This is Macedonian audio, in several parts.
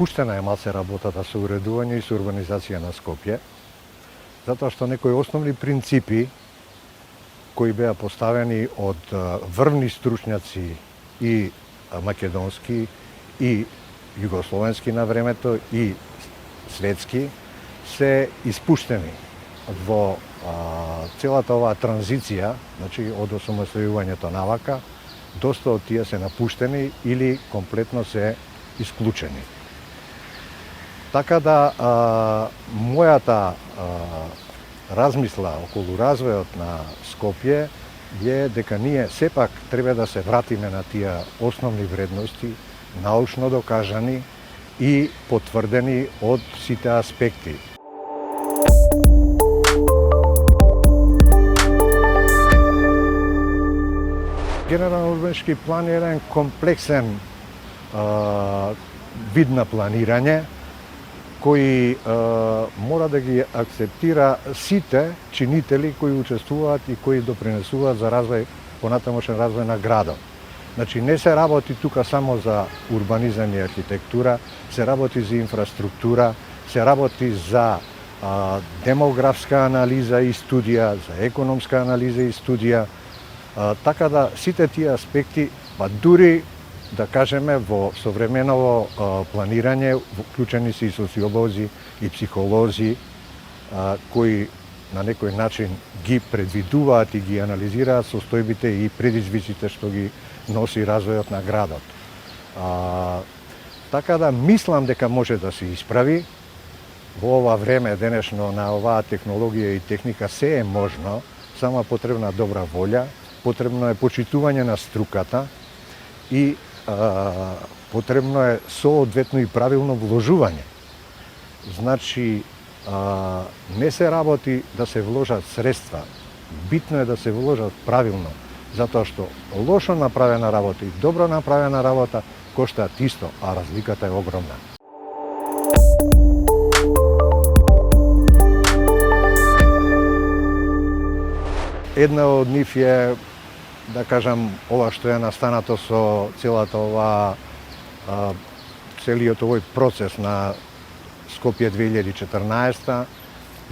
Запуштена е малце работата со уредување и со урбанизација на Скопје, затоа што некои основни принципи кои беа поставени од врвни стручњаци и македонски и југословенски на времето и светски се испуштени во целата оваа транзиција, значи од осамостојувањето навака, доста од тие се напуштени или комплетно се исклучени. Така да мојата размисла околу развојот на Скопје е дека ние сепак треба да се вратиме на тие основни вредности, научно докажани и потврдени од сите аспекти. Генерален урбанистички план е еден комплексен вид на планирање кој мора да ги акцептира сите чинители кои учествуваат и кои допринесуваат за развој, понатамошен развој на градот. Значи не се работи тука само за урбанизам и архитектура, се работи за инфраструктура, се работи за демографска анализа и студија, за економска анализа и студија, така да сите тие аспекти, па дури да кажеме во современово планирање вклучени се и социолози и психолози кои на некој начин ги предвидуваат и ги анализираат состојбите и предизвиците што ги носи развојот на градот. Така да мислам дека може да се исправи. Во ова време денешно на оваа технологија и техника се е можно, само потребна добра волја, потребно е почитување на струката и потребно е соодветно и правилно вложување. Значи, не се работи да се вложат средства, битно е да се вложат правилно, затоа што лошо направена работа и добро направена работа коштаат исто, а разликата е огромна. Една од нив е, да кажам, ова што е настанато со целата оваа целиот овој процес на Скопје 2014,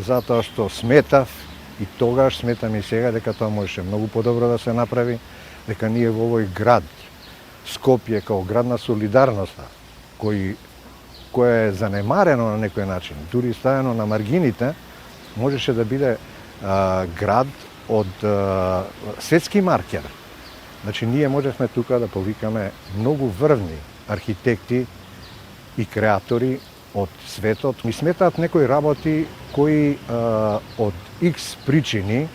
затоа што сметав и тогаш, сметам и сега, дека тоа можеше многу подобро да се направи, дека ние во овој град, Скопје, као град на солидарноста, кој е занемарено на некој начин, дури ставено на маргините, можеше да биде град од светски маркер. Значи, ние можехме тука да повикаме многу врвни архитекти и креатори од светот. Ми сметаат некои работи кои од X причини,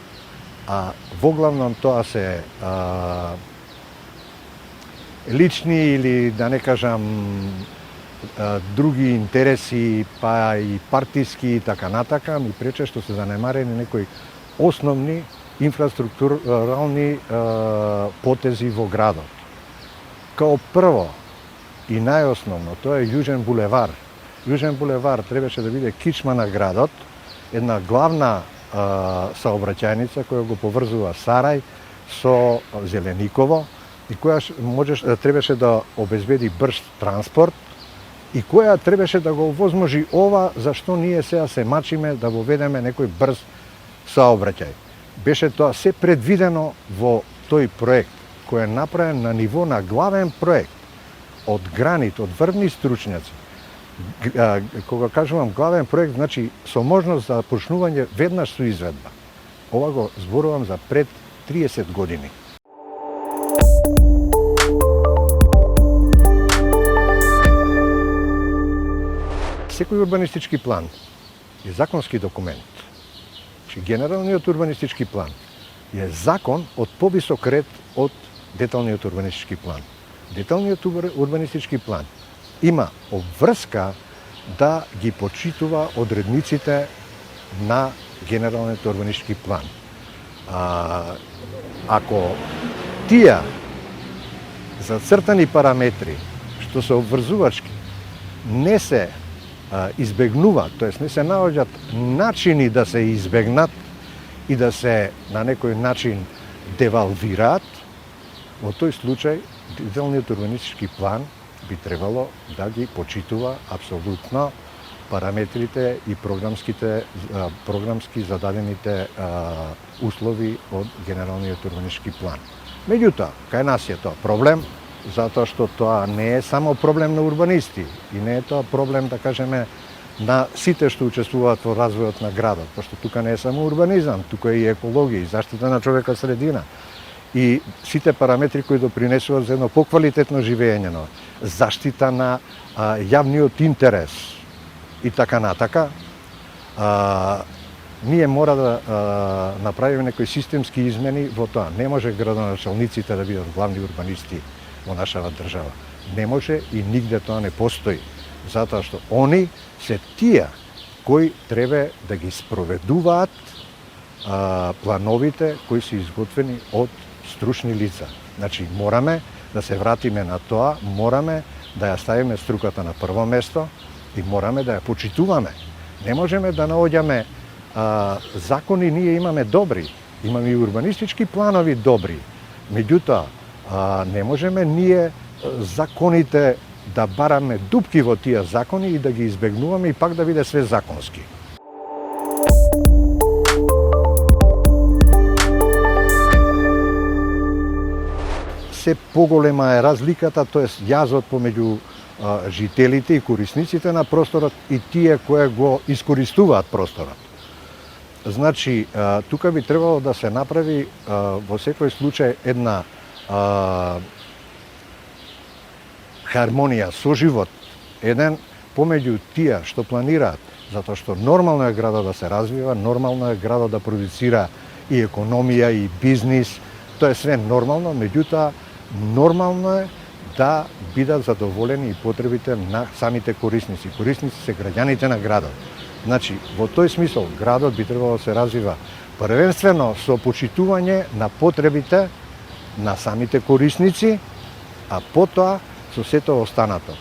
а воглавном тоа се лични или да не кажам други интереси, па и партиски и така натака, ми прече што се занемарени некои основни инфраструктурални потези во градот. Као прво и најосновно, тоа е Јужен булевар. Јужен булевар требаше да биде кичма на градот, една главна саобраќајница која го поврзува Сарај со Зелениково и која требаше да обезбеди брз транспорт и која требаше да го овозможи ова за што ние сега се мачиме да воведеме некој брз саобраќај. Беше тоа се предвидено во тој проект, кој е направен на ниво на главен проект од гранит, од врвни стручњаци. Кога кажувам главен проект, значи со можност за почнување веднаш со изведба. Ова го зборувам за пред 30 години. Секој урбанистички план е законски документ. Генералниот урбанистички план е закон од повисок ред од деталниот урбанистички план. Деталниот урбанистички план има обврска да ги почитува одредниците на генералниот урбанистички план. Ако тие зацртани параметри што се обврзувачки не се избегнуваат, тоест не се наоѓаат начини да се избегнат и да се на некој начин девалвираат, во тој случај деталниот урбанистички план би требало да ги почитува апсолутно параметрите и програмски зададените услови од Генералниот урбанистички план. Меѓутоа, кај нас е тоа проблем, затоа што тоа не е само проблем на урбанисти и не е тоа проблем, да кажеме, на сите што учествуваат во развојот на градот, пошто тука не е само урбанизам, тука е и екологија, и заштита на човека средина, и сите параметри кои допринесуваат за едно поквалитетно живење, заштита на јавниот интерес и така натака. Ние мора да направиме некои системски измени во тоа. Не може градоначалниците да бидат главни урбанисти во нашава држава. Не може и нигде тоа не постои. Затоа што они се тие кои треба да ги спроведуваат плановите кои се изготвени од стручни лица. Значи, мораме да се вратиме на тоа, мораме да ја ставиме струката на прво место и мораме да ја почитуваме. Не можеме да наоѓаме закони, ние имаме добри, имаме и урбанистички планови добри. Меѓутоа, не можеме ние законите да бараме дупки во тие закони и да ги избегнуваме и пак да биде све законски. Се поголема е разликата, тоест јазот помеѓу жителите и корисниците на просторот и тие кои го искористуваат просторот. Значи, тука би требало да се направи во секој случај една хармонија, соживот, еден помеѓу тие што планираат, затоа што нормално е градот да се развива, нормално е градот да продуцира и економија, и бизнис, тоа е све нормално, меѓутоа нормално е да бидат задоволени и потребите на самите корисници. Корисници се граѓаните на градот. Значи, во тој смисол, градот би требало да се развива првенствено со почитување на потребите на самите корисници, а потоа со сето останато.